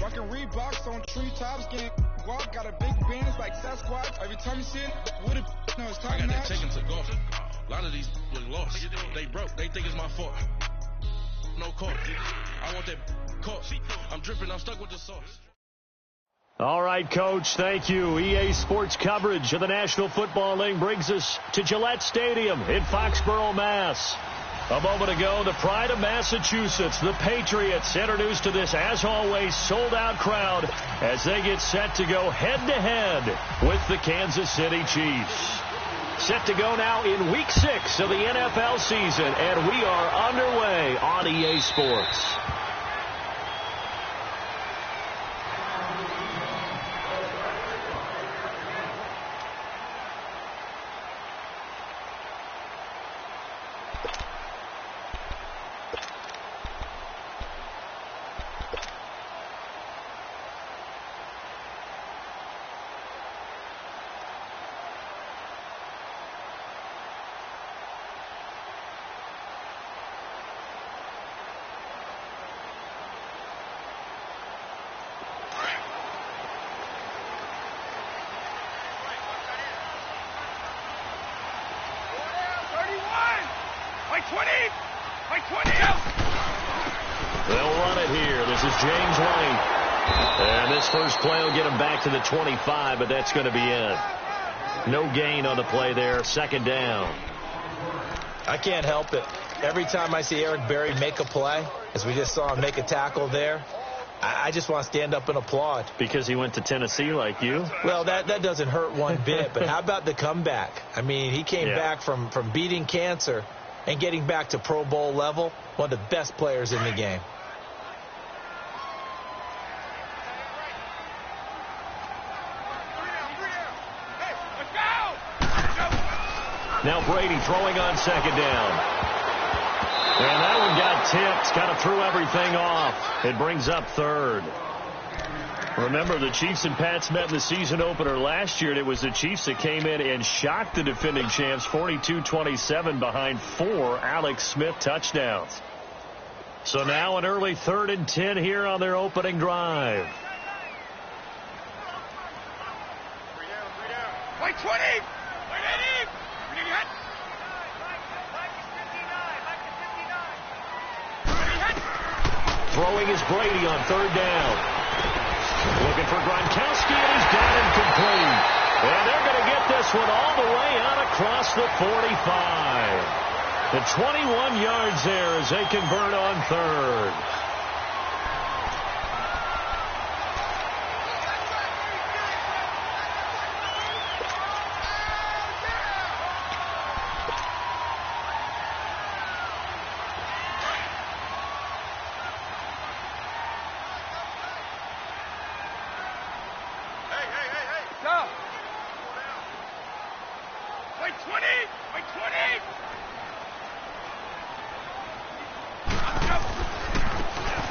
Rockin' Reeboks on treetops, getting guap, got a big bands like Sasquatch. Every time you see it, with it, no, it's top I got notch. that taken to golf. A lot of these look lost. They broke. They think it's my fault. No court. I want that court. I'm dripping. I'm stuck with the sauce. All right, Coach, thank you. EA Sports coverage of the National Football League brings us to Gillette Stadium in Foxborough, Mass. A moment ago, the pride of Massachusetts, the Patriots, introduced to this, as always, sold-out crowd as they get set to go head-to-head with the Kansas City Chiefs. Set to go now in Week 6 of the NFL season, and we are underway on EA Sports. They'll run it here. This is James White. And this first play will get him back to the 25, but that's going to be it. No gain on the play there. Second down. I can't help it. Every time I see Eric Berry make a play, as we just saw him make a tackle there, I just want to stand up and applaud. Because he went to Tennessee like you? Well, that doesn't hurt one bit. But how about the comeback? I mean, he came back from beating cancer and getting back to Pro Bowl level. One of the best players in the game. Now Brady throwing on second down. And that one got tipped. Kind of threw everything off. It brings up third. Remember, the Chiefs and Pats met in the season opener last year, and it was the Chiefs that came in and shocked the defending champs 42-27 behind 4 Alex Smith touchdowns. So now an early 3rd and 10 here on their opening drive. Like 20! Throwing is Brady on 3rd down. Looking for Gronkowski, and he's down and complete. And they're going to get this one all the way out across the 45. The 21 yards there as they convert on 3rd.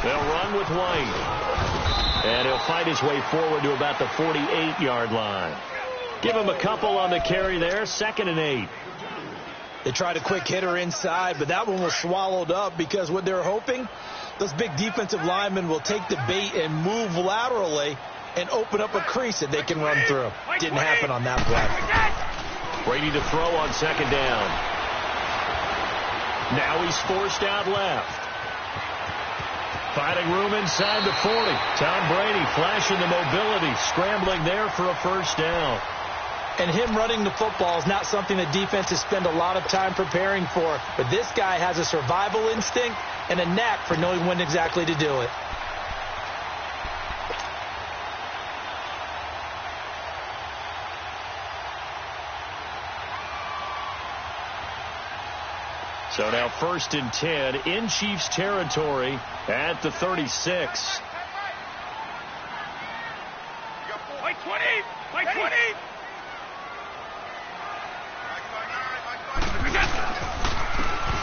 They'll run with White. And he'll fight his way forward to about the 48-yard line. Give him a couple on the carry there. 2nd and 8. They tried a quick hitter inside, but that one was swallowed up because what they're hoping, those big defensive linemen will take the bait and move laterally and open up a crease that they can run through. Didn't happen on that play. Brady to throw on 2nd down. Now he's forced out left. Finding room inside the 40. Tom Brady flashing the mobility, scrambling there for a first down. And him running the football is not something that defenses spend a lot of time preparing for. But this guy has a survival instinct and a knack for knowing when exactly to do it. So now 1st and 10 in Chiefs territory at the 36. Like 20! Like 20!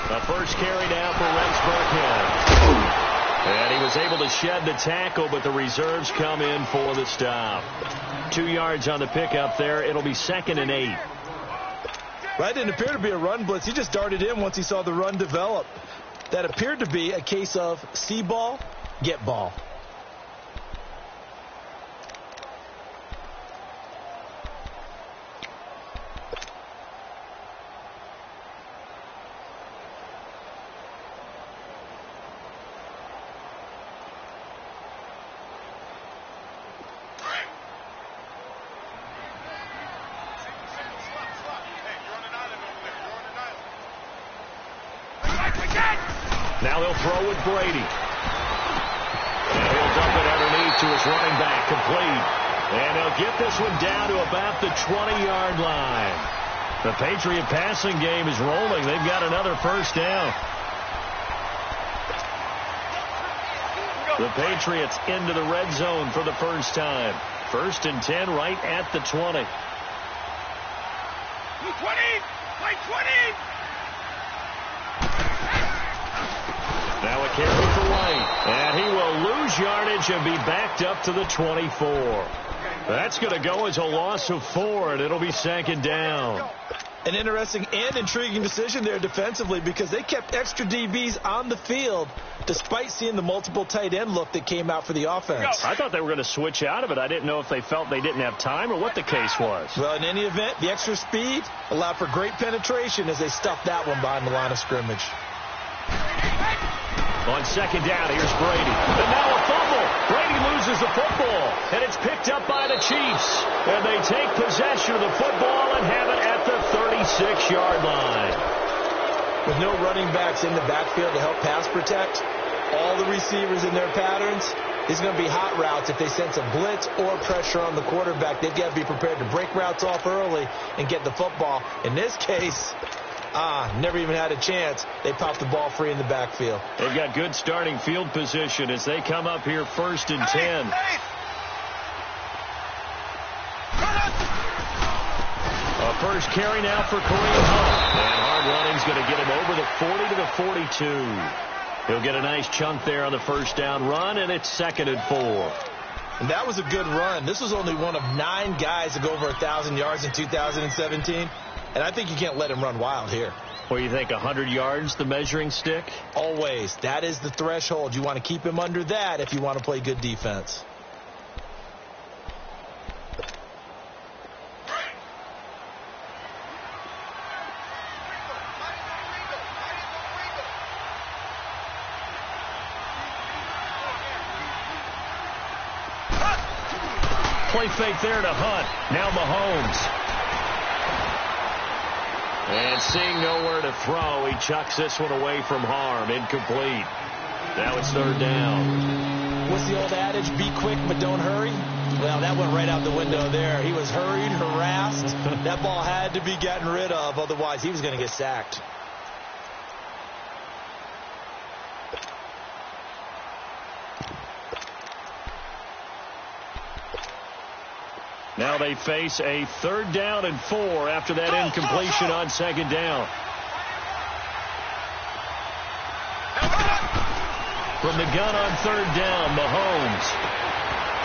The first carry down for Rex Burkhead. And he was able to shed the tackle, but the reserves come in for the stop. 2 yards on the pickup there. It'll be 2nd and 8. That didn't appear to be a run blitz. He just darted in once he saw the run develop. That appeared to be a case of see ball, get ball. Now he'll throw with Brady. And he'll dump it underneath to his running back, complete. And they'll get this one down to about the 20-yard line. The Patriot passing game is rolling. They've got another first down. The Patriots into the red zone for the first time. 1st and 10 right at the 20. 20! Like 20! Now a carry for White. And he will lose yardage and be backed up to the 24. That's going to go as a loss of 4, and it'll be 2nd down. An interesting and intriguing decision there defensively because they kept extra DBs on the field despite seeing the multiple tight end look that came out for the offense. I thought they were going to switch out of it. I didn't know if they felt they didn't have time or what the case was. Well, in any event, the extra speed allowed for great penetration as they stuffed that one behind the line of scrimmage. On 2nd down, here's Brady. And now a fumble. Brady loses the football, and it's picked up by the Chiefs. And they take possession of the football and have it at the 36-yard line. With no running backs in the backfield to help pass protect, all the receivers in their patterns, these are going to be hot routes. If they sense a blitz or pressure on the quarterback, they've got to be prepared to break routes off early and get the football. In this case, never even had a chance. They popped the ball free in the backfield. They've got good starting field position as they come up here 1st and 10. A first carry now for Kareem Hunt. And hard running's going to get him over the 40 to the 42. He'll get a nice chunk there on the first down run, and it's 2nd and 4. And that was a good run. This was only one of 9 guys to go over 1,000 yards in 2017. And I think you can't let him run wild here. What do you think, 100 yards, the measuring stick? Always. That is the threshold. You want to keep him under that if you want to play good defense. Play fake there to Hunt. Now Mahomes. And seeing nowhere to throw, he chucks this one away from harm. Incomplete. Now it's 3rd down. What's the old adage? Be quick, but don't hurry? Well, that went right out the window there. He was hurried, harassed. That ball had to be gotten rid of. Otherwise, he was going to get sacked. Now they face a 3rd down and 4 after that incompletion on 2nd down. From the gun on 3rd down, Mahomes.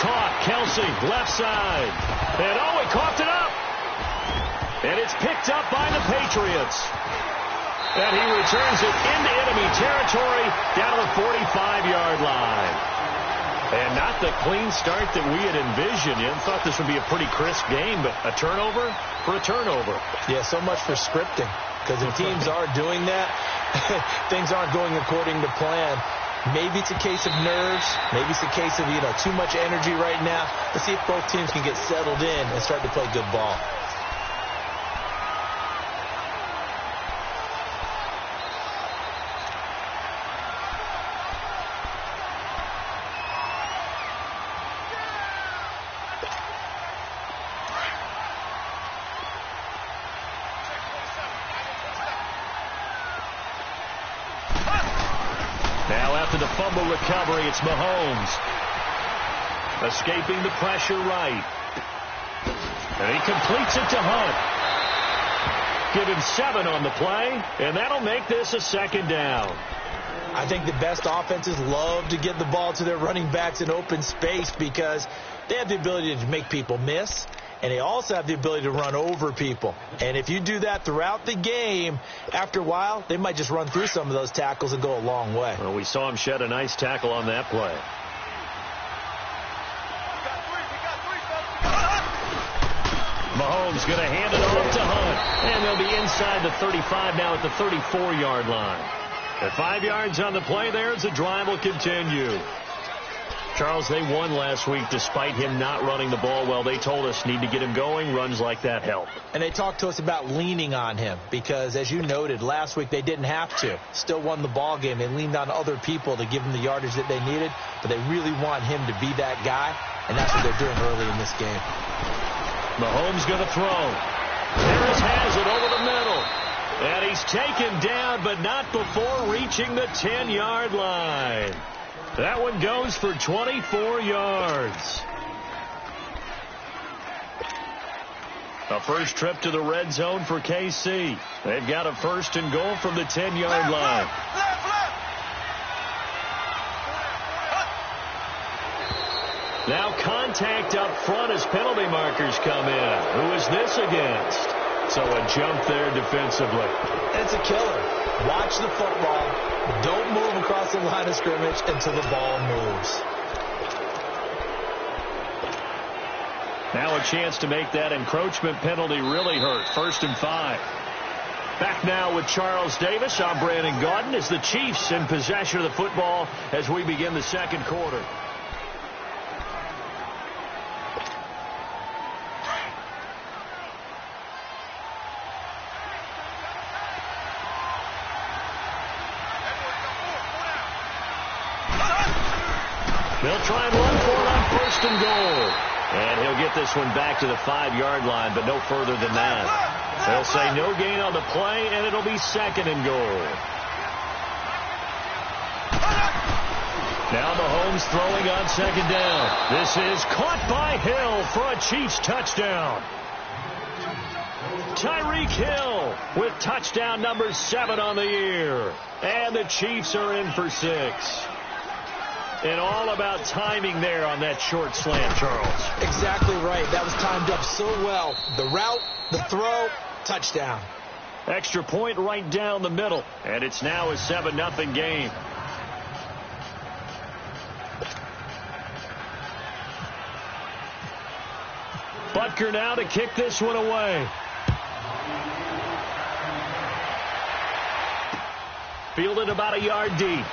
Caught, Kelsey, left side. And he coughed it up. And it's picked up by the Patriots. And he returns it into enemy territory down to the 45-yard line. And not the clean start that we had envisioned. You thought this would be a pretty crisp game, but a turnover for a turnover. Yeah, so much for scripting. Because if teams are doing that, things aren't going according to plan. Maybe it's a case of nerves. Maybe it's a case of, too much energy right now. Let's see if both teams can get settled in and start to play good ball. The fumble recovery, it's Mahomes. Escaping the pressure right. And he completes it to Hunt. Give him 7 on the play, and that'll make this a 2nd down. I think the best offenses love to get the ball to their running backs in open space because they have the ability to make people miss. And they also have the ability to run over people. And if you do that throughout the game, after a while, they might just run through some of those tackles and go a long way. Well, we saw him shed a nice tackle on that play. Mahomes going to hand it off to Hunt. And they'll be inside the 35 now at the 34-yard line. At 5 yards on the play there as the drive will continue. Charles, they won last week despite him not running the ball well. They told us need to get him going. Runs like that help. And they talked to us about leaning on him because, as you noted, last week they didn't have to. Still won the ball game. They leaned on other people to give them the yardage that they needed, but they really want him to be that guy, and that's what they're doing early in this game. Mahomes going to throw. Harris has it over the middle. And he's taken down, but not before reaching the 10-yard line. That one goes for 24 yards. A first trip to the red zone for KC. They've got a first and goal from the 10-yard line. Now contact up front as penalty markers come in. Who is this against? So a jump there defensively. It's a killer. Watch the football. Don't move across the line of scrimmage until the ball moves. Now a chance to make that encroachment penalty really hurt. 1st and 5. Back now with Charles Davis. I'm Brandon Gaudin as the Chiefs in possession of the football as we begin the second quarter. They'll try and run for it on 1st and goal. And he'll get this one back to the 5-yard line, but no further than that. They'll say no gain on the play, and it'll be 2nd and goal. Now Mahomes throwing on 2nd down. This is caught by Hill for a Chiefs touchdown. Tyreek Hill with touchdown number 7 on the year. And the Chiefs are in for 6. And all about timing there on that short slant, Charles. Exactly right. That was timed up so well. The route, the throw, touchdown. Extra point right down the middle. And it's now a 7-0 game. Butker now to kick this one away. Fielded about a yard deep.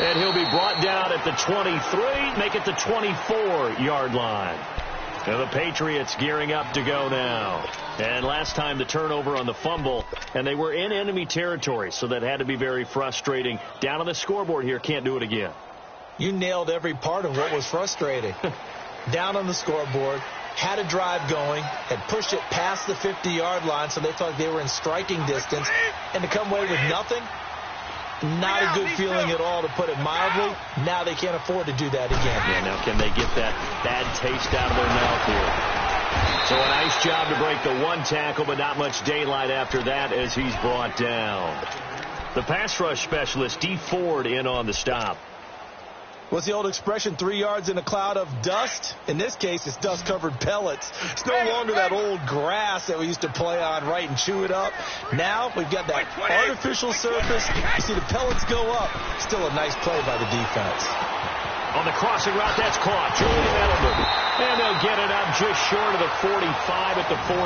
And he'll be brought down at the 23, make it the 24-yard line. And the Patriots gearing up to go now. And last time the turnover on the fumble, and they were in enemy territory, so that had to be very frustrating. Down on the scoreboard here, can't do it again. You nailed every part of what was frustrating. Down on the scoreboard, had a drive going, had pushed it past the 50-yard line, so they thought they were in striking distance, and to come away with nothing, not a good feeling at all, to put it mildly. Now they can't afford to do that again. Yeah, now can they get that bad taste out of their mouth here? So a nice job to break the 1 tackle, but not much daylight after that as he's brought down. The pass rush specialist, D. Ford, in on the stop. What's the old expression, 3 yards in a cloud of dust? In this case, it's dust-covered pellets. It's no longer that old grass that we used to play on, right, and chew it up. Now we've got that artificial surface. You see the pellets go up. Still a nice play by the defense. On the crossing route, that's caught. Julian Edelman. And they'll get it up just short of the 45 at the 44.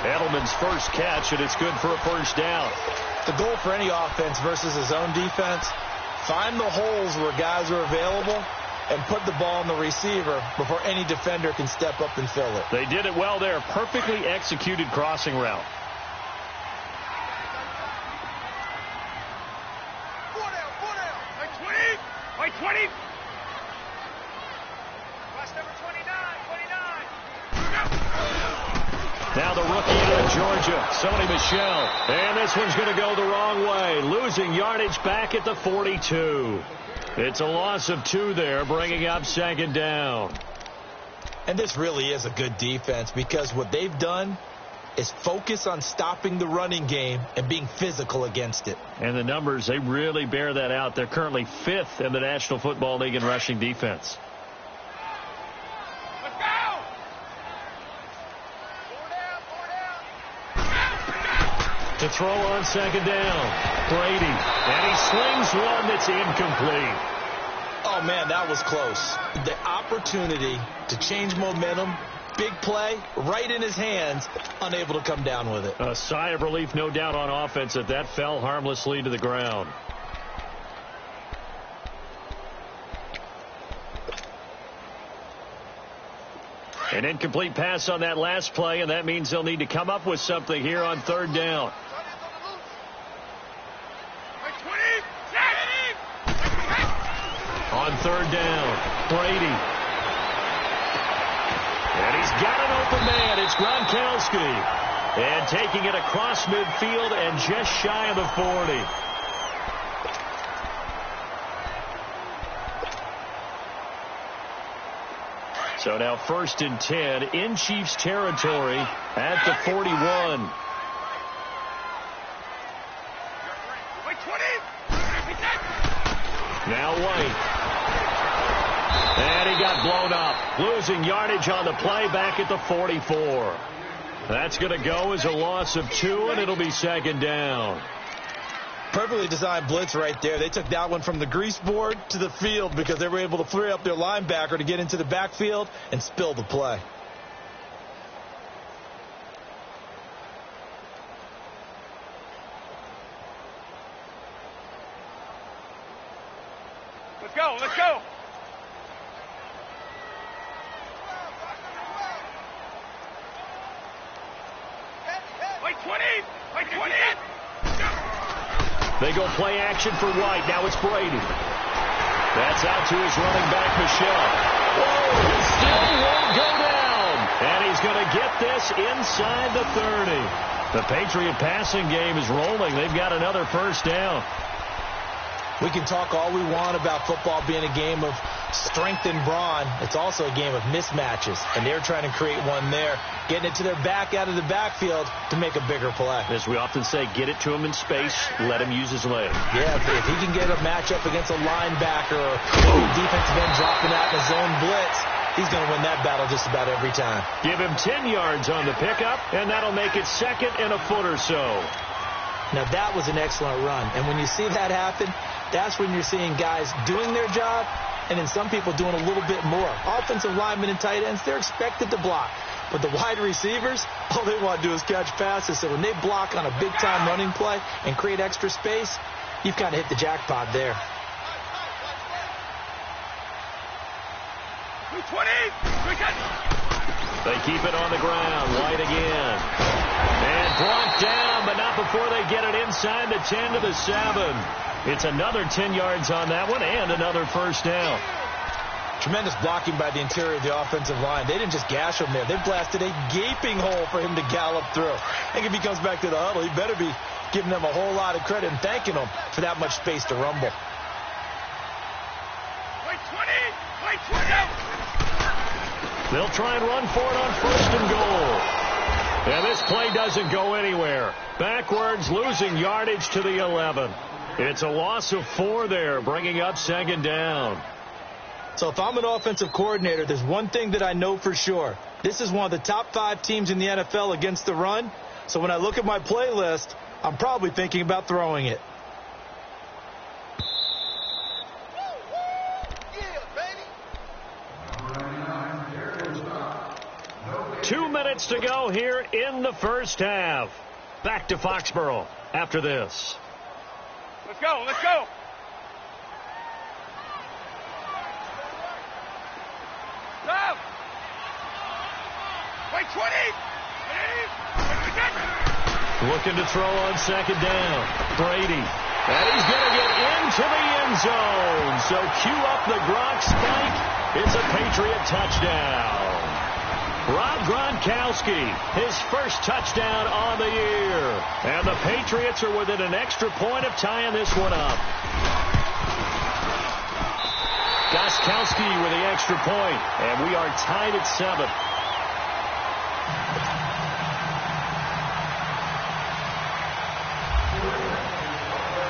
Edelman's first catch, and it's good for a first down. The goal for any offense versus his own defense, find the holes where guys are available and put the ball on the receiver before any defender can step up and fill it. They did it well there. Perfectly executed crossing route. By 20. Watch number 29. Now the rookie out of Georgia, Sony Michel. And this one's going to go the wrong way. Losing yardage back at the 42. It's a loss of 2 there, bringing up 2nd down. And this really is a good defense because what they've done is focus on stopping the running game and being physical against it. And the numbers, they really bear that out. They're currently 5th in the National Football League in rushing defense. Let's go! To throw on 2nd down, Brady. And he slings one that's incomplete. Oh, man, that was close. The opportunity to change momentum, big play right in his hands, unable to come down with it. A sigh of relief, no doubt, on offense that fell harmlessly to the ground. An incomplete pass on that last play, and that means they'll need to come up with something here on third down. On third down, Brady. And he's got an open man. It's Gronkowski. And taking it across midfield and just shy of the 40. So now 1st and 10 in Chiefs territory at the 41. Now White. And he got blown up. Losing yardage on the play back at the 44. That's going to go as a loss of 2, and it'll be 2nd down. Perfectly designed blitz right there. They took that one from the grease board to the field because they were able to free up their linebacker to get into the backfield and spill the play. Let's go, let's go. Like 20, like 20. They go play action for White. Now it's Brady. That's out to his running back, Michelle. Oh, he still won't go down. And he's going to get this inside the 30. The Patriot passing game is rolling. They've got another 1st down. We can talk all we want about football being a game of strength and brawn. It's also a game of mismatches, and they're trying to create one there, getting it to their back out of the backfield to make a bigger play. As we often say, get it to him in space, let him use his leg. Yeah, if he can get a matchup against a linebacker or a defensive end dropping out in a zone blitz, he's going to win that battle just about every time. Give him 10 yards on the pickup, and that'll make it 2nd and a foot or so. Now, that was an excellent run, and when you see that happen, that's when you're seeing guys doing their job and then some people doing a little bit more. Offensive linemen and tight ends, they're expected to block. But the wide receivers, all they want to do is catch passes. So when they block on a big-time running play and create extra space, you've kind of hit the jackpot there. 20. They keep it on the ground. White again. And brought down, but not before they get it inside the 10 to the 7. It's another 10 yards on that one and another 1st down. Tremendous blocking by the interior of the offensive line. They didn't just gash him there. They blasted a gaping hole for him to gallop through. I think if he comes back to the huddle, he better be giving them a whole lot of credit and thanking them for that much space to rumble. Like 20. Like 20. They'll try and run for it on 1st and goal. And this play doesn't go anywhere. Backwards, losing yardage to the 11. It's a loss of 4 there, bringing up 2nd down. So if I'm an offensive coordinator, there's one thing that I know for sure. This is one of the top 5 teams in the NFL against the run. So when I look at my playlist, I'm probably thinking about throwing it. Yeah, 2 minutes to go here in the 1st half. Back to Foxborough after this. Let's go, let's go. Stop. Wait, 20. Looking to throw on 2nd down. Brady. And he's going to get into the end zone. So cue up the Gronk spike. It's a Patriot touchdown. Rob Gronkowski, his 1st touchdown on the year. And the Patriots are within an extra point of tying this one up. Gostkowski with the extra point, and we are tied at 7.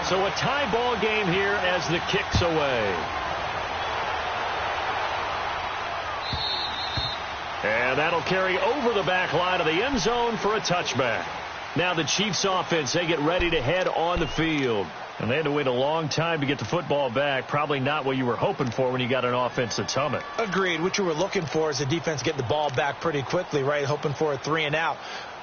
So a tie ball game here as the kick's away. And that'll carry over the back line of the end zone for a touchback. Now the Chiefs offense, they get ready to head on the field. And they had to wait a long time to get the football back. Probably not what you were hoping for when you got an offense that's humming. Agreed. What you were looking for is the defense getting the ball back pretty quickly, right? Hoping for a 3-and-out.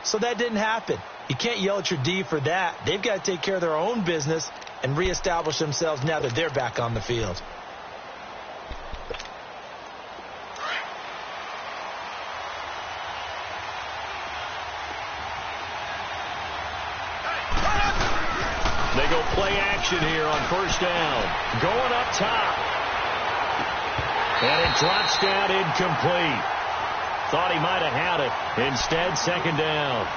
So that didn't happen. You can't yell at your D for that. They've got to take care of their own business and reestablish themselves now that they're back on the field. They go play action here on first down. Going up top. And it drops down incomplete. Thought he might have had it. Instead, second down.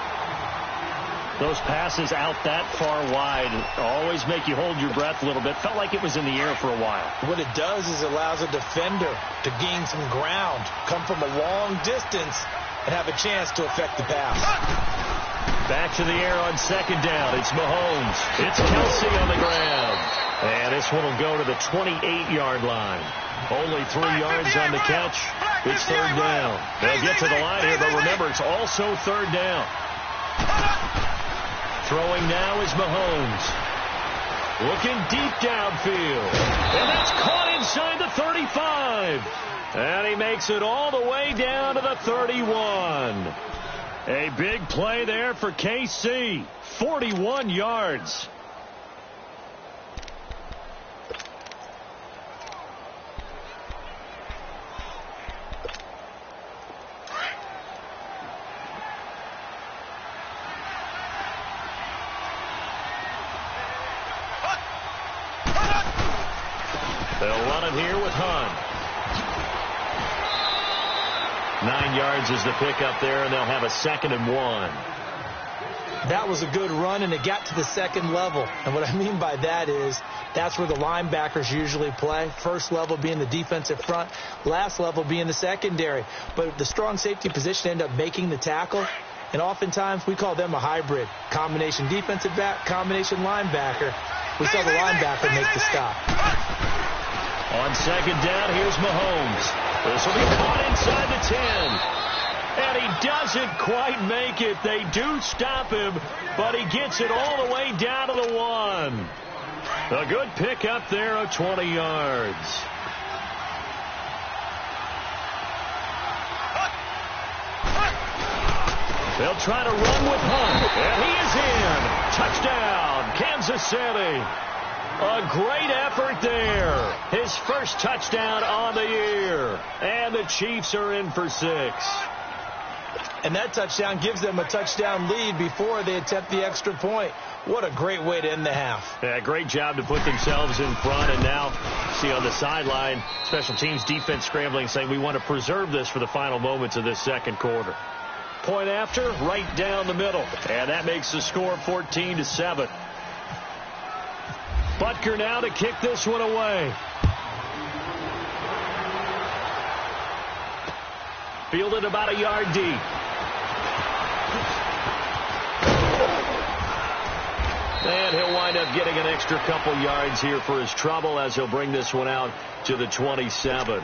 Those passes out that far wide always make you hold your breath a little bit. Felt like it was in the air for a while. What it does is it allows a defender to gain some ground, come from a long distance, and have a chance to affect the pass. Back to the air on second down. It's Mahomes. It's Kelsey on the ground. And this one will go to the 28-yard line. Only 3 yards on the catch. It's third down. They'll get to the line here, but remember, it's also third down. Throwing now is Mahomes. Looking deep downfield. And that's caught inside the 35. And he makes it all the way down to the 31. A big play there for KC. 41 yards. They'll run it here with Hunt. 9 yards is the pickup there, and they'll have a 2nd and 1. That was a good run, and it got to the second level. And what I mean by that is that's where the linebackers usually play. First level being the defensive front, last level being the secondary. But the strong safety position ended up making the tackle, and oftentimes we call them a hybrid. Combination defensive back, combination linebacker. We saw the linebacker make the stop. On second down, here's Mahomes. This will be caught inside the 10. And he doesn't quite make it. They do stop him, but he gets it all the way down to the 1. A good pickup there of 20 yards. They'll try to run with Hunt. And he is in. Touchdown, Kansas City. A great effort there. His first touchdown on the year. And the Chiefs are in for 6. And that touchdown gives them a touchdown lead before they attempt the extra point. What a great way to end the half. Yeah, great job to put themselves in front. And now, see on the sideline, special teams defense scrambling, saying we want to preserve this for the final moments of this second quarter. Point after, right down the middle. And that makes the score 14-7. Butker now to kick this one away. Fielded about a yard deep. And he'll wind up getting an extra couple yards here for his trouble as he'll bring this one out to the 27.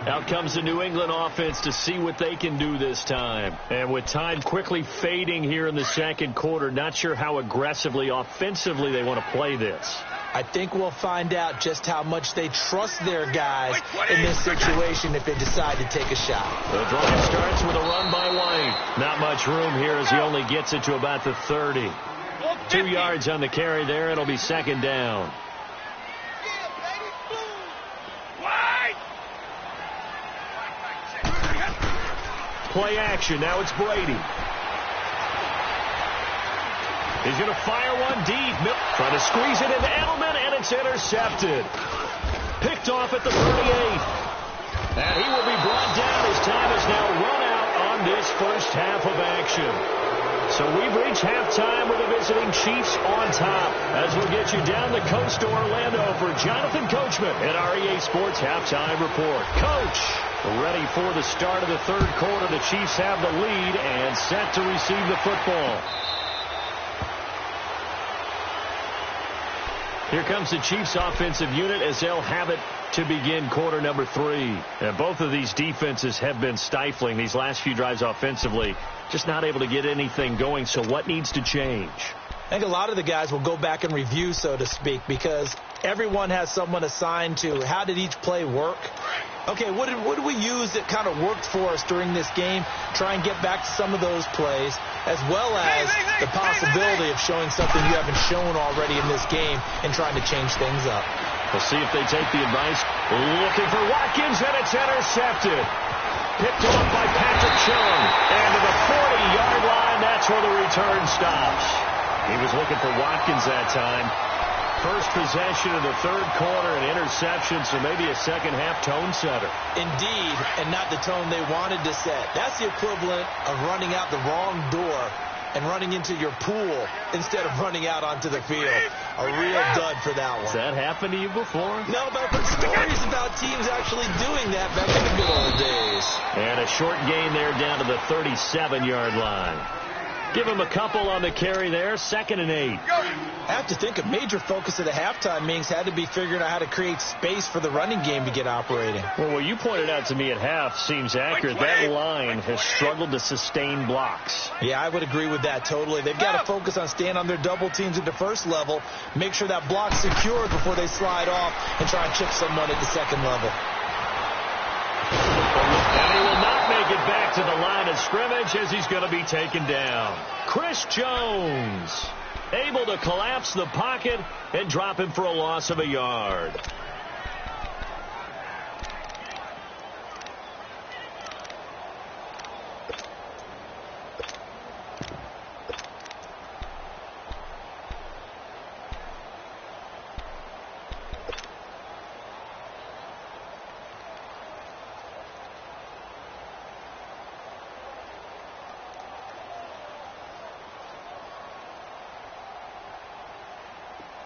Out comes the New England offense to see what they can do this time. And with time quickly fading here in the second quarter, not sure how aggressively, offensively they want to play this. I think we'll find out just how much they trust their guys in this situation if they decide to take a shot. The drive starts with a run by White. Not much room here as he only gets it to about the 30. 2 yards on the carry there. It'll be second down. Play action. Now it's Brady. He's going to fire one deep. Trying to squeeze it into Edelman, and it's intercepted. Picked off at the 38. And he will be brought down. His time is now run out on this first half of action. So we've reached halftime with the visiting Chiefs on top. As we'll get you down the coast to Orlando for Jonathan Coachman at our EA Sports Halftime Report. Coach, ready for the start of the third quarter. The Chiefs have the lead and set to receive the football. Here comes the Chiefs offensive unit as they'll have it to begin quarter number 3. And both of these defenses have been stifling these last few drives offensively. Just not able to get anything going. So what needs to change? I think a lot of the guys will go back and review, so to speak, because everyone has someone assigned to how did each play work. Okay, what did we use that kind of worked for us during this game? Try and get back to some of those plays, as well as the possibility of showing something you haven't shown already in this game and trying to change things up. We'll see if they take the advice. Looking for Watkins, and it's intercepted. Picked off by Patrick Chung. And to the 40-yard line, that's where the return stops. He was looking for Watkins that time. First possession of the third quarter, an interception, so maybe a second-half tone setter. Indeed, and not the tone they wanted to set. That's the equivalent of running out the wrong door and running into your pool instead of running out onto the field. A real dud for that one. Has that happened to you before? No, but I've heard stories about teams actually doing that back in the good old days. And a short gain there down to the 37-yard line. Give him a couple on the carry there, 2nd and 8. I have to think a major focus of the halftime meetings had to be figuring out how to create space for the running game to get operating. Well, what you pointed out to me at half seems accurate. That line has struggled to sustain blocks. Yeah, I would agree with that totally. They've got to focus on staying on their double teams at the first level, make sure that block's secured before they slide off and try and chip someone at the second level. And he will not make it back to the line of scrimmage as he's going to be taken down. Chris Jones able to collapse the pocket and drop him for a loss of a yard.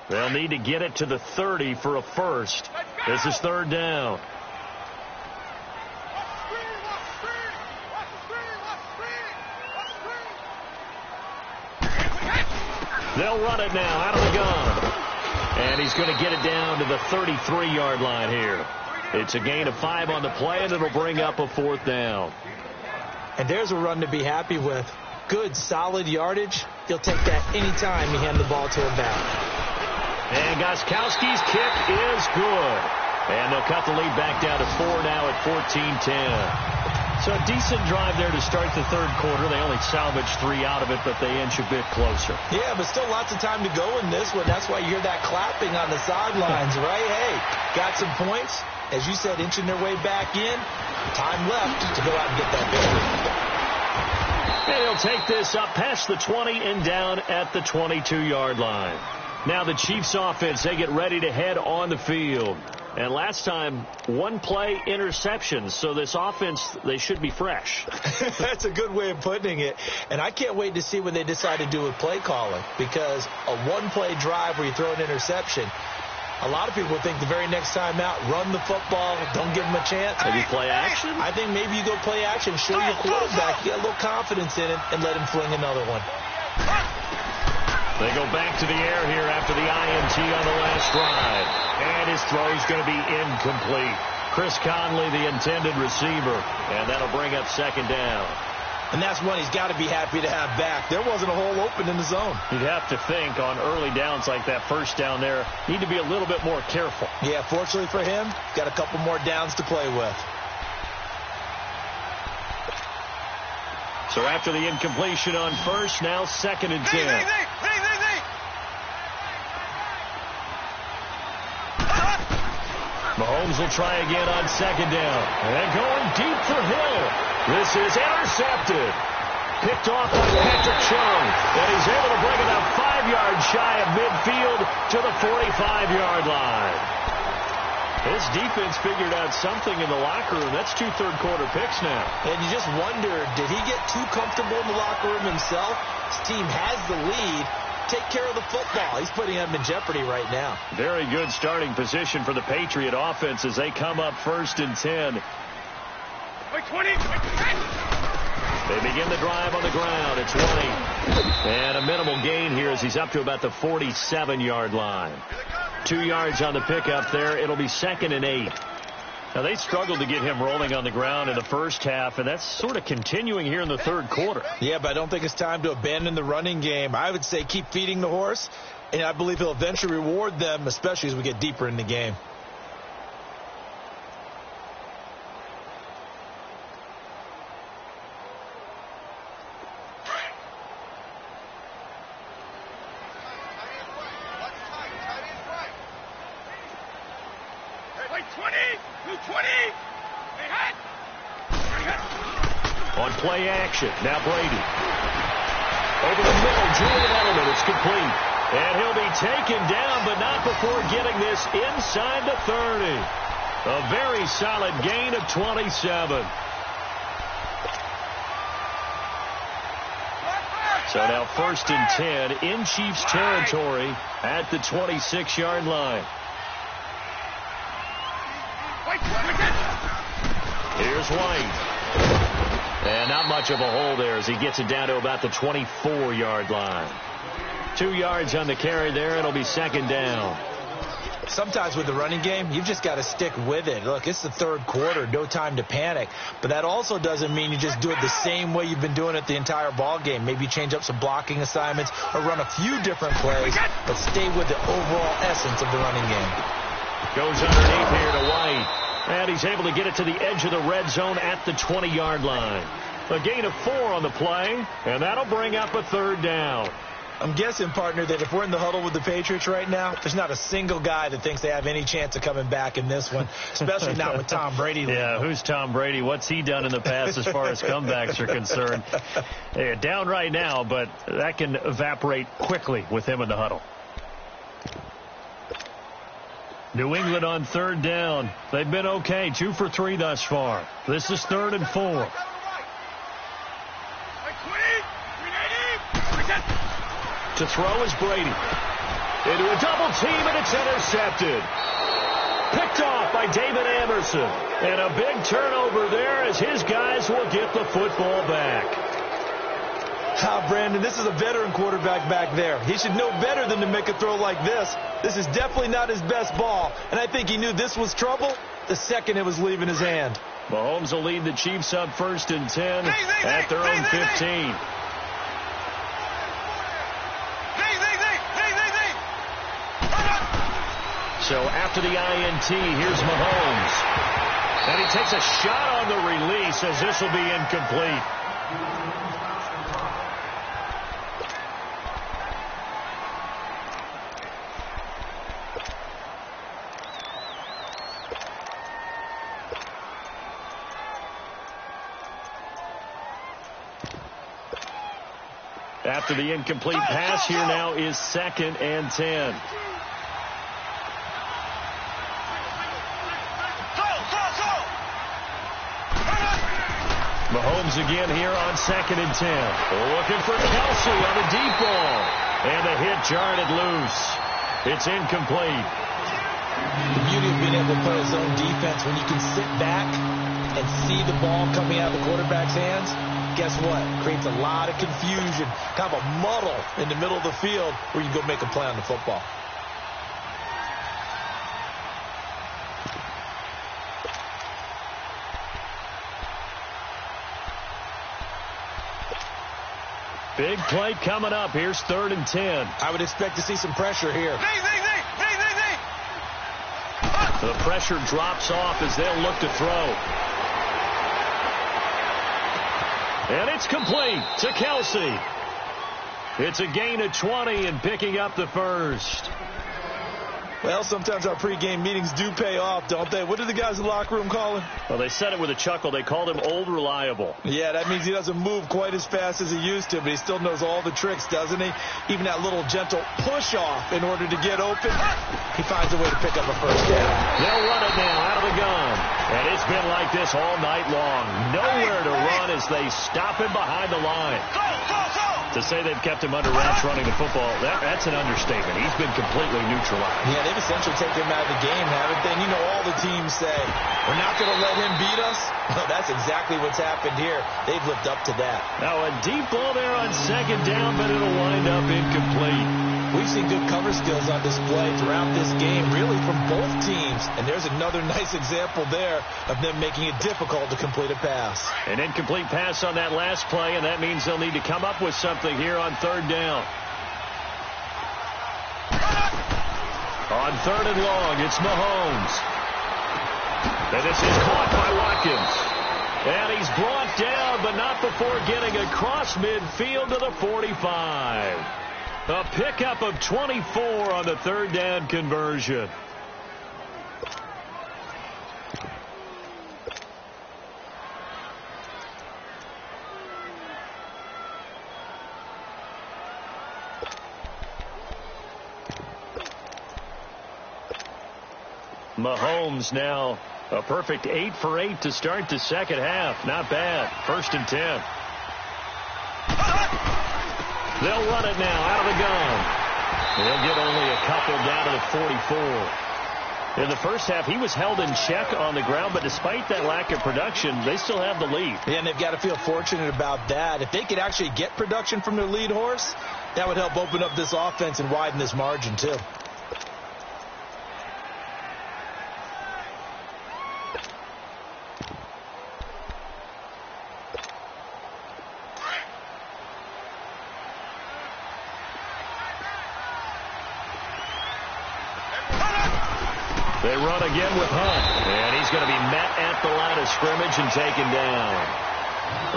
They'll need to get it to the 30 for a first. This is 3rd down. They'll run it now out of the gun. And he's going to get it down to the 33-yard line here. It's a gain of 5 on the play, and it'll bring up a 4th down. And there's a run to be happy with. Good, solid yardage. You'll take that anytime you hand the ball to a back. And Gostkowski's kick is good. And they'll cut the lead back down to 4 now at 14-10. So a decent drive there to start the third quarter. They only salvaged 3 out of it, but they inch a bit closer. Yeah, but still lots of time to go in this one. That's why you hear that clapping on the sidelines, right? Hey, got some points. As you said, inching their way back in. Time left to go out and get that victory. And he'll take this up past the 20 and down at the 22-yard line. Now the Chiefs offense, they get ready to head on the field. And last time, 1-play interceptions. So this offense, they should be fresh. That's a good way of putting it. And I can't wait to see what they decide to do with play calling. Because a 1-play drive where you throw an interception, a lot of people think the very next time out, run the football, don't give them a chance. Maybe play action? I think maybe you go play action, show your quarterback, get a little confidence in it, and let him fling another one. They go back to the air here after the INT on the last drive. And his throw is going to be incomplete. Chris Conley, the intended receiver. And that'll bring up 2nd down. And that's one he's got to be happy to have back. There wasn't a hole open in the zone. You'd have to think on early downs like that first down there, need to be a little bit more careful. Yeah, fortunately for him, got a couple more downs to play with. So after the incompletion on first, now 2nd and 10. Mahomes will try again on 2nd down. And going deep for Hill. This is intercepted. Picked off by Patrick Chung. And he's able to bring it up 5 yards shy of midfield to the 45-yard line. This defense figured out something in the locker room. That's 2 third-quarter picks now. And you just wonder, did he get too comfortable in the locker room himself? His team has the lead. Take care of the football. He's putting them in jeopardy right now. Very good starting position for the Patriot offense as they come up 1st and 10. They begin the drive on the ground at 20. And a minimal gain here as he's up to about the 47-yard line. 2 yards on the pickup there. It'll be 2nd and 8. Now, they struggled to get him rolling on the ground in the first half, and that's sort of continuing here in the third quarter. Yeah, but I don't think it's time to abandon the running game. I would say keep feeding the horse, and I believe he'll eventually reward them, especially as we get deeper in the game. On play action, now Brady. Over the middle, Julian Edelman, it's complete. And he'll be taken down, but not before getting this inside the 30. A very solid gain of 27. So now 1st and 10 in Chiefs territory at the 26-yard line. Here's White. And not much of a hole there as he gets it down to about the 24-yard line. 2 yards on the carry there. It'll be 2nd down. Sometimes with the running game, you've just got to stick with it. Look, it's the third quarter, no time to panic. But that also doesn't mean you just do it the same way you've been doing it the entire ball game. Maybe you change up some blocking assignments or run a few different plays, but stay with the overall essence of the running game. Goes underneath here to White. And he's able to get it to the edge of the red zone at the 20-yard line. A gain of 4 on the play, and that'll bring up a 3rd down. I'm guessing, partner, that if we're in the huddle with the Patriots right now, there's not a single guy that thinks they have any chance of coming back in this one, especially not with Tom Brady. Yeah, who's Tom Brady? What's he done in the past as far as comebacks are concerned? Yeah, down right now, but that can evaporate quickly with him in the huddle. New England on 3rd down. They've been okay, 2 for 3 thus far. This is 3rd and 4. To throw is Brady. Into a double team, and it's intercepted. Picked off by David Anderson. And a big turnover there as his guys will get the football back. Brandon, this is a veteran quarterback back there. He should know better than to make a throw like this. This is definitely not his best ball, and I think he knew this was trouble the second it was leaving his hand. Mahomes will lead the Chiefs up 1st and 10 at their own 15. So after the INT, here's Mahomes. And he takes a shot on the release as this will be incomplete. After the incomplete pass, here now is 2nd and 10. Mahomes again here on 2nd and 10. Looking for Kelsey on the deep ball. And the hit jarred it loose. It's incomplete. The beauty of being able to play his own defense when you can sit back and see the ball coming out of the quarterback's hands, guess what? Creates a lot of confusion, kind of a muddle in the middle of the field where you go make a play on the football. Big play coming up. Here's 3rd and 10. I would expect to see some pressure here. The pressure drops off as they'll look to throw. And it's complete to Kelsey. It's a gain of 20 and picking up the 1st. Well, sometimes our pregame meetings do pay off, don't they? What did the guys in the locker room call him? Well, they said it with a chuckle. They called him Old Reliable. Yeah, that means he doesn't move quite as fast as he used to, but he still knows all the tricks, doesn't he? Even that little gentle push-off in order to get open, he finds a way to pick up a 1st down. They'll run it now out of the gun. And it's been like this all night long. Nowhere to run as they stop him behind the line. To say they've kept him under wraps running the football, that's an understatement. He's been completely neutralized. Yeah, they've essentially taken him out of the game, haven't they? And you know all the teams say, we're not going to let him beat us. Well, that's exactly what's happened here. They've lived up to that. Now a deep ball there on 2nd down, but it'll wind up incomplete. We've seen good cover skills on display throughout this game, really from both teams. And there's another nice example there of them making it difficult to complete a pass. An incomplete pass on that last play, and that means they'll need to come up with something here on third down. On third and long, it's Mahomes. And this is caught by Watkins. And he's brought down, but not before getting across midfield to the 45. A pickup of 24 on the third down conversion. Mahomes now a perfect 8 for 8 to start the second half. Not bad. 1st and 10. They'll run it now out of the gun. They'll get only a couple down to the 44. In the first half, he was held in check on the ground, but despite that lack of production, they still have the lead. Yeah, and they've got to feel fortunate about that. If they could actually get production from their lead horse, that would help open up this offense and widen this margin, too. They run again with Hunt, and he's going to be met at the line of scrimmage and taken down.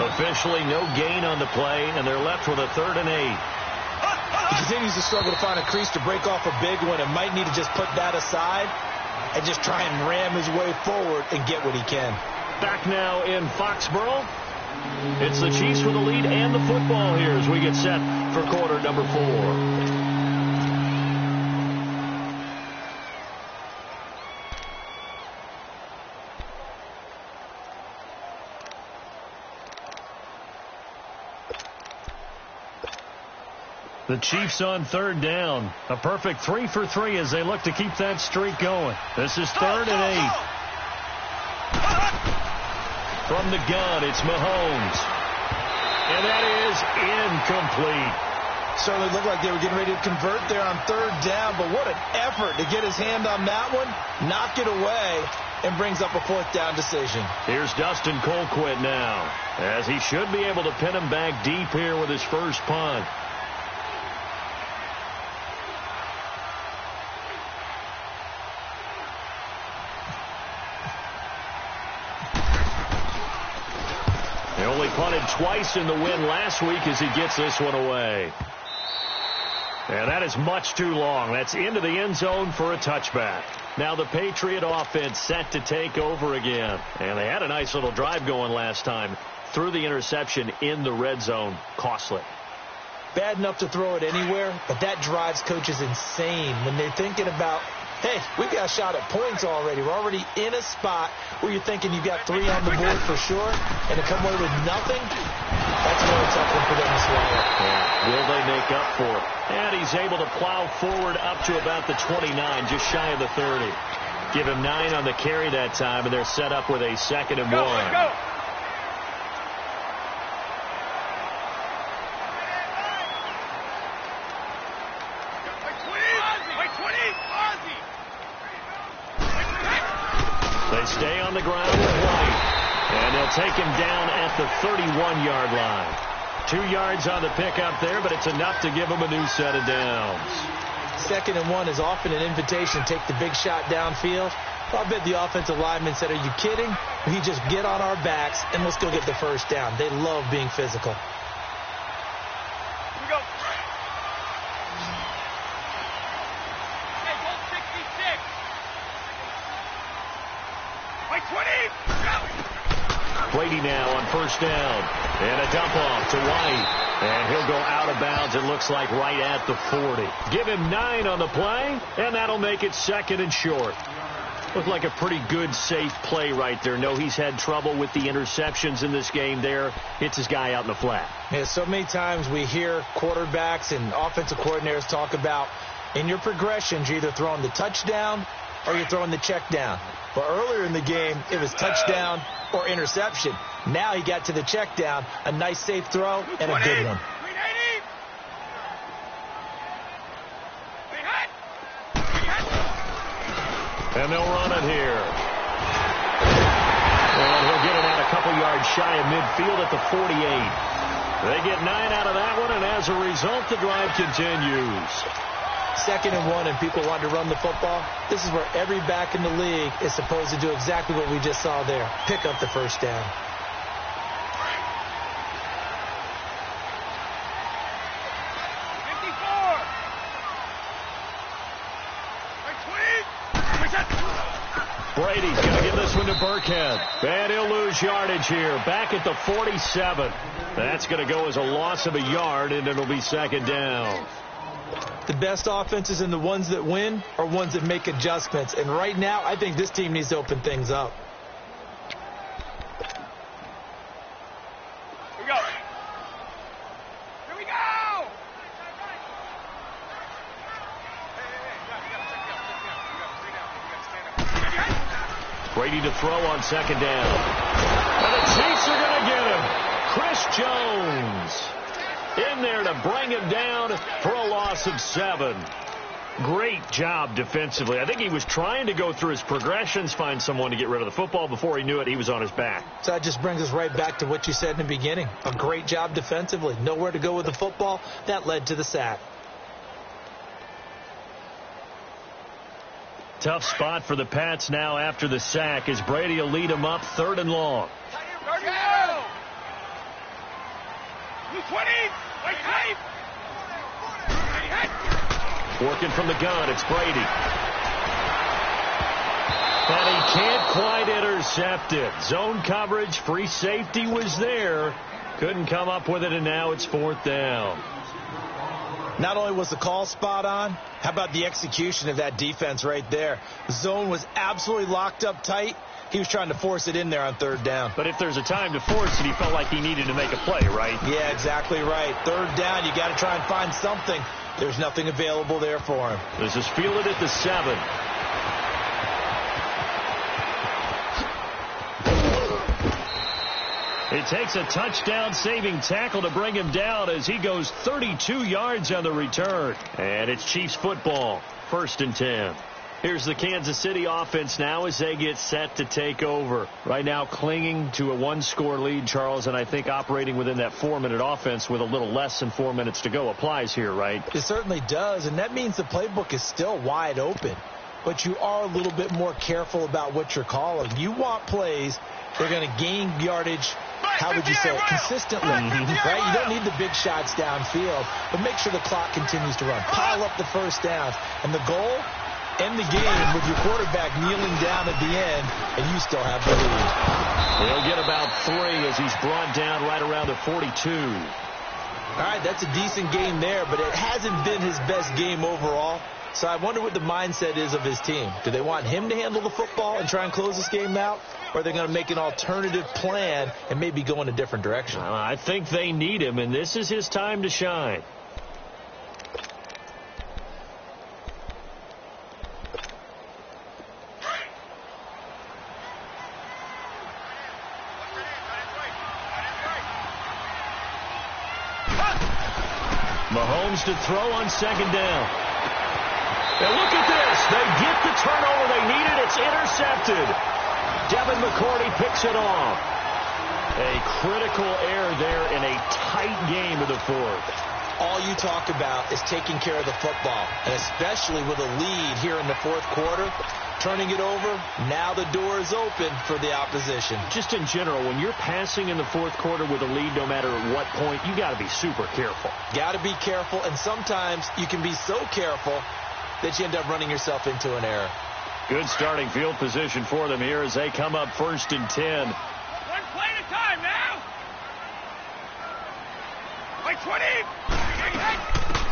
Officially no gain on the play, and they're left with a 3rd and 8. He continues to struggle to find a crease to break off a big one and might need to just put that aside and just try and ram his way forward and get what he can. Back now in Foxborough. It's the Chiefs with the lead and the football here as we get set for quarter number 4. The Chiefs on 3rd down. A perfect 3 for 3 as they look to keep that streak going. This is 3rd and 8. From the gun, it's Mahomes. And that is incomplete. Certainly looked like they were getting ready to convert there on 3rd down, but what an effort to get his hand on that one, knock it away, and brings up a 4th down decision. Here's Dustin Colquitt now, as he should be able to pin him back deep here with his first punt. He only punted twice in the win last week as he gets this one away. And that is much too long. That's into the end zone for a touchback. Now the Patriot offense set to take over again. And they had a nice little drive going last time. Threw the interception in the red zone. Costly. Bad enough to throw it anywhere, but that drives coaches insane when they're thinking about, hey, we've got a shot at points already. We're already in a spot where you're thinking you've got 3 on the board for sure, and to come away with nothing, that's a really tough one for them to swallow. Yeah. Will they make up for it? And he's able to plow forward up to about the 29, just shy of the 30. Give him 9 on the carry that time, and they're set up with a 2nd and 1. Let's go. They stay on the ground with White, and they'll take him down at the 31-yard line. 2 yards on the pickup there, but it's enough to give him a new set of downs. 2nd and 1 is often an invitation to take the big shot downfield. I bet the offensive lineman said, are you kidding? We just get on our backs, and let's go get the first down. They love being physical. Here we go. Hey, goal 66. Like 20. Go. Brady now on 1st down. And a dump off to White. And he'll go out of bounds, it looks like, right at the 40. Give him 9 on the play, and that'll make it 2nd and short. Looked like a pretty good, safe play right there. No, he's had trouble with the interceptions in this game there. Hits his guy out in the flat. Yeah, so many times we hear quarterbacks and offensive coordinators talk about in your progressions, you're either throwing the touchdown or you're throwing the check down. But earlier in the game, it was touchdown or interception. Now he got to the check down, a nice safe throw, and a good one. And they'll run it here. And he'll get it out a couple yards shy of midfield at the 48. They get 9 out of that one, and as a result, the drive continues. 2nd and 1, and people want to run the football. This is where every back in the league is supposed to do exactly what we just saw there. Pick up the first down. Brady's going to give this one to Burkhead. And he'll lose yardage here. Back at the 47. That's going to go as a loss of a yard, and it'll be 2nd down. The best offenses and the ones that win are ones that make adjustments. And right now, I think this team needs to open things up. Here we go. Here we go. Brady to throw on 2nd down. And the Chiefs are going to get him. Chris Jones in there to bring him down for a loss of 7. Great job defensively. I think he was trying to go through his progressions, find someone to get rid of the football. Before he knew it, he was on his back. So that just brings us right back to what you said in the beginning. A great job defensively. Nowhere to go with the football. That led to the sack. Tough spot for the Pats now after the sack as Brady will lead them up 3rd and long. Working from the gun, it's Brady. And he can't quite intercept it. Zone coverage, free safety was there. Couldn't come up with it, and now it's 4th down. Not only was the call spot on, how about the execution of that defense right there? The zone was absolutely locked up tight. He was trying to force it in there on 3rd down. But if there's a time to force it, he felt like he needed to make a play, right? Yeah, exactly right. 3rd down, you got to try and find something. There's nothing available there for him. This is fielded at the 7. It takes a touchdown-saving tackle to bring him down as he goes 32 yards on the return. And it's Chiefs football, 1st and 10. Here's the Kansas City offense now as they get set to take over. Right now clinging to a 1-score lead, Charles, and I think operating within that 4-minute offense with a little less than 4 minutes to go applies here, right? It certainly does, and that means the playbook is still wide open. But you are a little bit more careful about what you're calling. You want plays that are going to gain yardage, how would you say it, consistently, right? You don't need the big shots downfield, but make sure the clock continues to run. Pile up the first downs, and the goal, end the game with your quarterback kneeling down at the end, and you still have the lead. He'll get about 3 as he's brought down right around the 42. All right, that's a decent game there, but it hasn't been his best game overall. So I wonder what the mindset is of his team. Do they want him to handle the football and try and close this game out? Or are they going to make an alternative plan and maybe go in a different direction? I think they need him, and this is his time to shine. Mahomes to throw on 2nd down. And look at this. They get the turnover they needed. It's intercepted. Devin McCourty picks it off. A critical error there in a tight game of the 4th. All you talk about is taking care of the football, and especially with a lead here in the 4th quarter, turning it over, now the door is open for the opposition. Just in general, when you're passing in the 4th quarter with a lead, no matter at what point, you got to be super careful. Got to be careful, and sometimes you can be so careful that you end up running yourself into an error. Good starting field position for them here as they come up 1st and 10. 1 play at a time now. Like 20.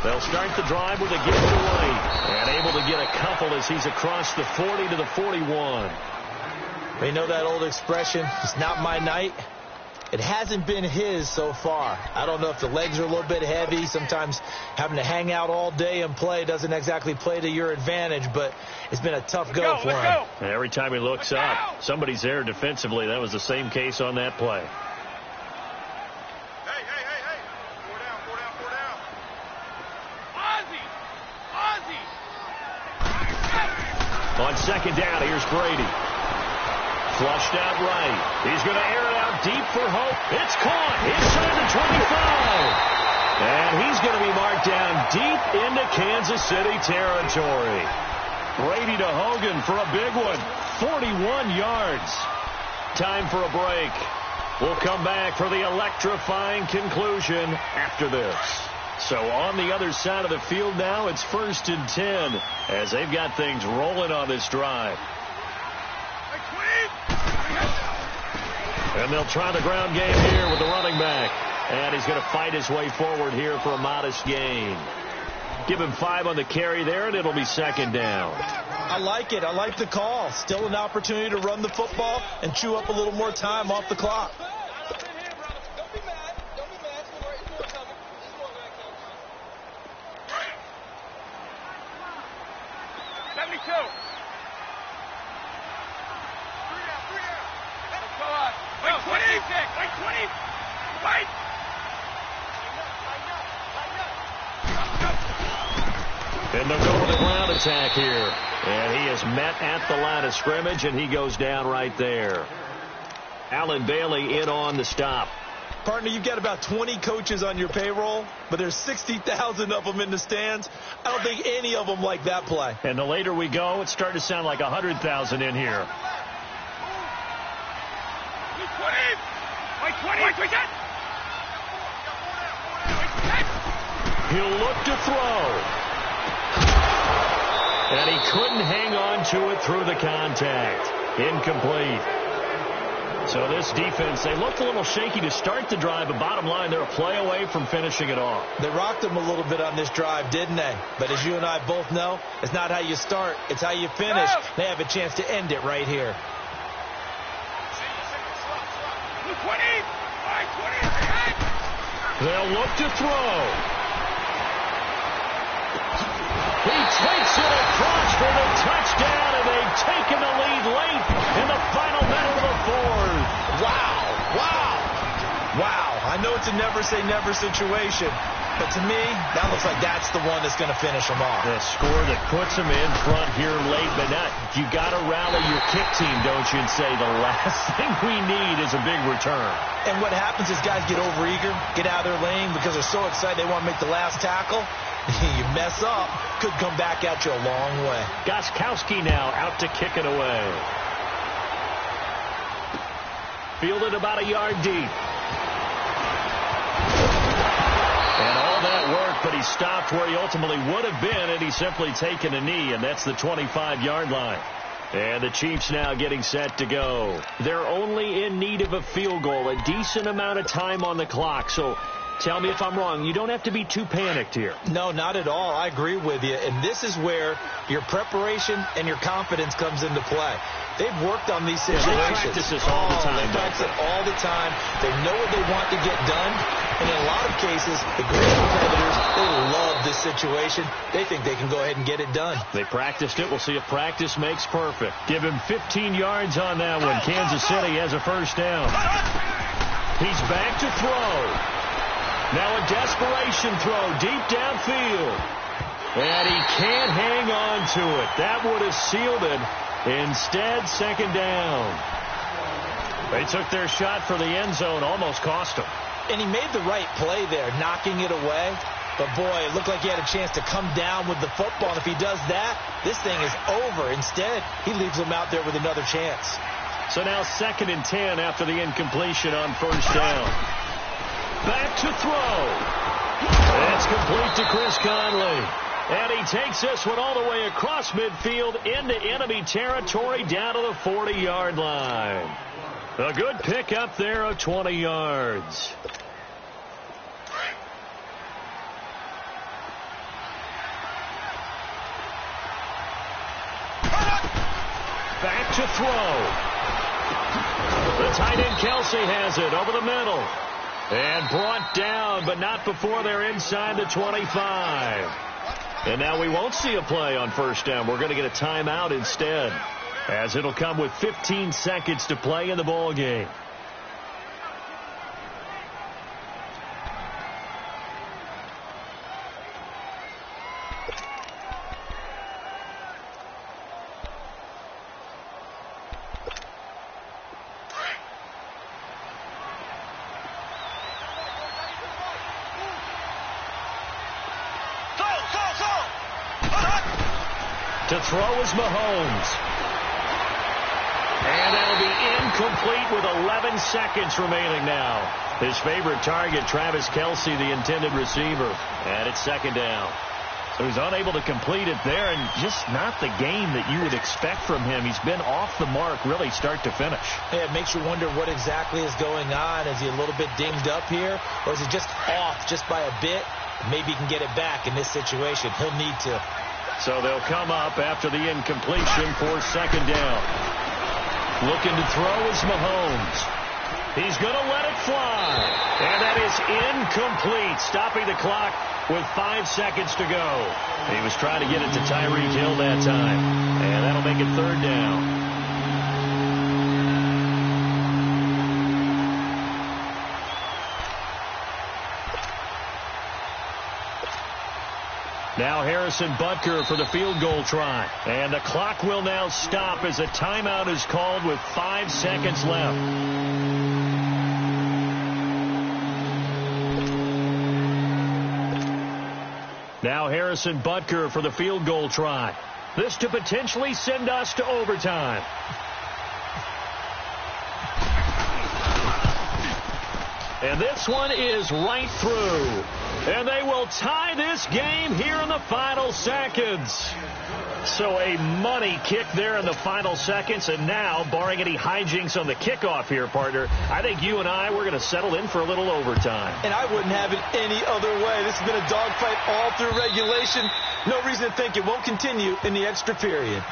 They'll start the drive with a giveaway and able to get a couple as he's across the 40 to the 41. You know that old expression, it's not my night? It hasn't been his so far. I don't know if the legs are a little bit heavy. Sometimes having to hang out all day and play doesn't exactly play to your advantage, but it's been a tough go for him. And every time he looks up, somebody's there defensively. That was the same case on that play. Hey. 4 down. Ozzie. On 2nd down, here's Brady. Flushed out right. He's going to air it out deep for Hope. It's caught inside the 25. And he's going to be marked down deep into Kansas City territory. Brady to Hogan for a big one. 41 yards. Time for a break. We'll come back for the electrifying conclusion after this. So on the other side of the field now, it's 1st and 10 as they've got things rolling on this drive. And they'll try the ground game here with the running back. And he's going to fight his way forward here for a modest gain. Give him 5 on the carry there, and it'll be 2nd down. I like it. I like the call. Still an opportunity to run the football and chew up a little more time off the clock. Don't be mad. Don't be mad. It's more coming. It's more going to come. 72. 3 out. Let's go on. Wait, 26. Wait, 20. Wait. And they'll go with a ground attack here. And he is met at the line of scrimmage, and he goes down right there. Allen Bailey in on the stop. Partner, you've got about 20 coaches on your payroll, but there's 60,000 of them in the stands. I don't think any of them like that play. And the later we go, it's starting to sound like 100,000 in here. 20. Wait, 20. Wait, wait, that. He'll look to throw. And he couldn't hang on to it through the contact. Incomplete. So this defense, they looked a little shaky to start the drive, but bottom line, they're a play away from finishing it off. They rocked them a little bit on this drive, didn't they? But as you and I both know, it's not how you start, it's how you finish. They have a chance to end it right here. 20. They'll look to throw. He takes it across for the touchdown, and they've taken the lead late in the final minute of the 4th. Wow. I know it's a never-say-never situation, but to me, that looks like that's the one that's going to finish them off. The score that puts them in front here late, but not. You got to rally your kick team, don't you, and say the last thing we need is a big return. And what happens is guys get overeager, get out of their lane because they're so excited they want to make the last tackle. You mess up, could come back at you a long way. Gostkowski now out to kick it away. Fielded about a yard deep. And all that work, but he stopped where he ultimately would have been, and he's simply taken a knee, and that's the 25-yard line. And the Chiefs now getting set to go. They're only in need of a field goal, a decent amount of time on the clock, so tell me if I'm wrong. You don't have to be too panicked here. No, not at all. I agree with you. And this is where your preparation and your confidence comes into play. They've worked on these situations. They practice this all the time. They practice it all the time. They know what they want to get done. And in a lot of cases, the great competitors, they love this situation. They think they can go ahead and get it done. They practiced it. We'll see if practice makes perfect. Give him 15 yards on that one. Kansas City has a 1st down. He's back to throw. Now a desperation throw deep downfield. And he can't hang on to it. That would have sealed it. Instead, 2nd down. They took their shot for the end zone, almost cost him. And he made the right play there, knocking it away. But, boy, it looked like he had a chance to come down with the football. And if he does that, this thing is over. Instead, he leaves him out there with another chance. So now 2nd and 10 after the incompletion on 1st down. Back to throw. It's complete to Chris Conley. And he takes this one all the way across midfield into enemy territory down to the 40-yard line. A good pickup there of 20 yards. Back to throw. The tight end Kelsey has it over the middle. And brought down, but not before they're inside the 25. And now we won't see a play on 1st down. We're going to get a timeout instead, as it'll come with 15 seconds to play in the ball game. To throw is Mahomes. And that'll be incomplete with 11 seconds remaining now. His favorite target, Travis Kelce, the intended receiver. And it's second down. So he's unable to complete it there, and just not the game that you would expect from him. He's been off the mark really start to finish. Yeah, it makes you wonder what exactly is going on. Is he a little bit dinged up here, or is he just off just by a bit? Maybe he can get it back in this situation. He'll need to. So they'll come up after the incompletion for second down. Looking to throw is Mahomes. He's going to let it fly. And that is incomplete, stopping the clock with 5 seconds to go. He was trying to get it to Tyreek Hill that time. And that'll make it third down. Now Harrison Butker for the field goal try. And the clock will now stop as a timeout is called with 5 seconds left. Now Harrison Butker for the field goal try. This to potentially send us to overtime. And this one is right through. And they will tie this game here in the final seconds. So a money kick there in the final seconds. And now, barring any hijinks on the kickoff here, partner, I think you and I, we're going to settle in for a little overtime. And I wouldn't have it any other way. This has been a dogfight all through regulation. No reason to think it won't continue in the extra period.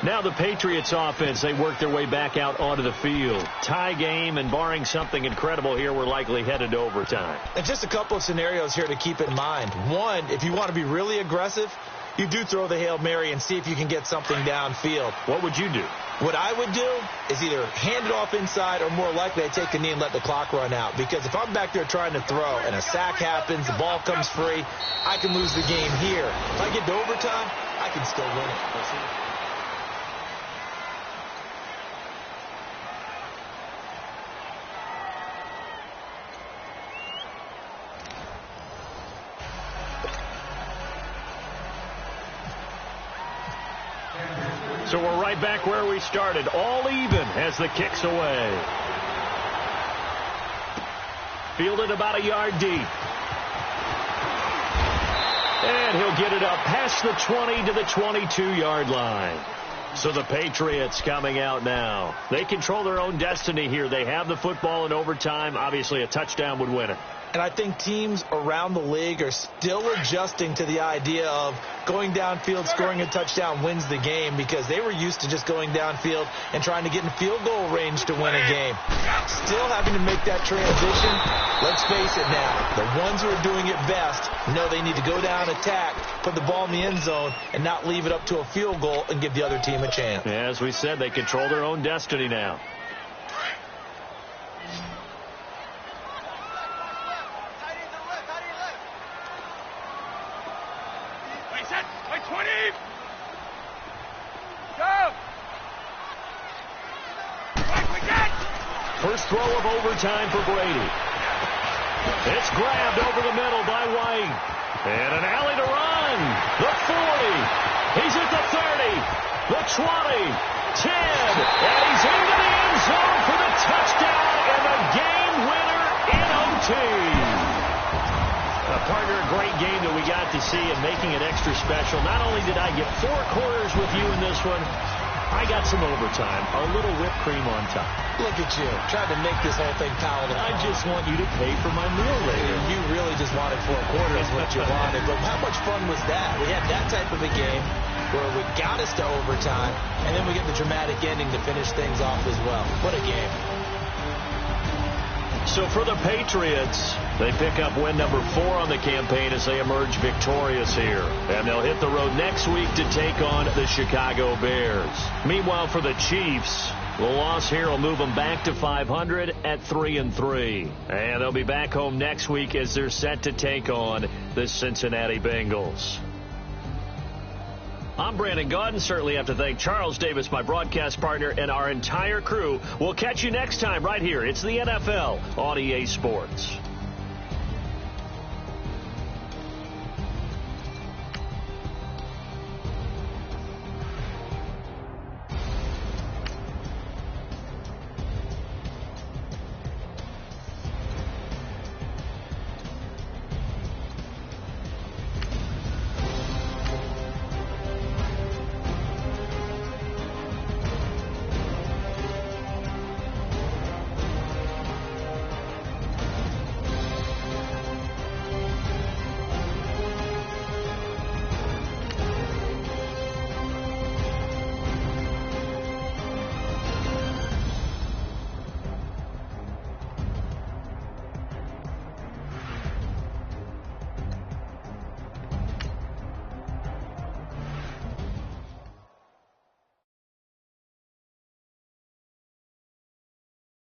Now the Patriots offense, they work their way back out onto the field. Tie game, and barring something incredible here, we're likely headed to overtime. And just a couple of scenarios here to keep in mind. One, if you want to be really aggressive, you do throw the Hail Mary and see if you can get something downfield. What would you do? What I would do is either hand it off inside, or more likely I'd take a knee and let the clock run out. Because if I'm back there trying to throw and a sack happens, the ball comes free, I can lose the game here. If I get to overtime, I can still win it. So we're right back where we started, all even as the kick's away. Fielded about a yard deep. And he'll get it up past the 20 to the 22-yard line. So the Patriots coming out now. They control their own destiny here. They have the football in overtime. Obviously, a touchdown would win it. And I think teams around the league are still adjusting to the idea of going downfield, scoring a touchdown wins the game, because they were used to just going downfield and trying to get in field goal range to win a game. Still having to make that transition. Let's face it now, the ones who are doing it best know they need to go down, attack, put the ball in the end zone, and not leave it up to a field goal and give the other team a chance. As we said, they control their own destiny now. First throw of overtime for Brady. It's grabbed over the middle by White. And an alley to run. The 40. He's at the 30. The 20. 10. And he's into the end zone for the touchdown and the game winner in OT. Partner, a great game that we got to see, and making it extra special. Not only did I get 4 quarters with you in this one, I got some overtime, a little whipped cream on top. Look at you, trying to make this whole thing palatable. I just want you to pay for my meal later. You really just wanted 4 quarters, what you wanted. But how much fun was that? We had that type of a game where we got us to overtime, and then we get the dramatic ending to finish things off as well. What a game. So for the Patriots, they pick up win number 4 on the campaign as they emerge victorious here. And they'll hit the road next week to take on the Chicago Bears. Meanwhile, for the Chiefs, the loss here will move them back to 500 at 3-3. And they'll be back home next week as they're set to take on the Cincinnati Bengals. I'm Brandon Gaudin. Certainly have to thank Charles Davis, my broadcast partner, and our entire crew. We'll catch you next time right here. It's the NFL on EA Sports.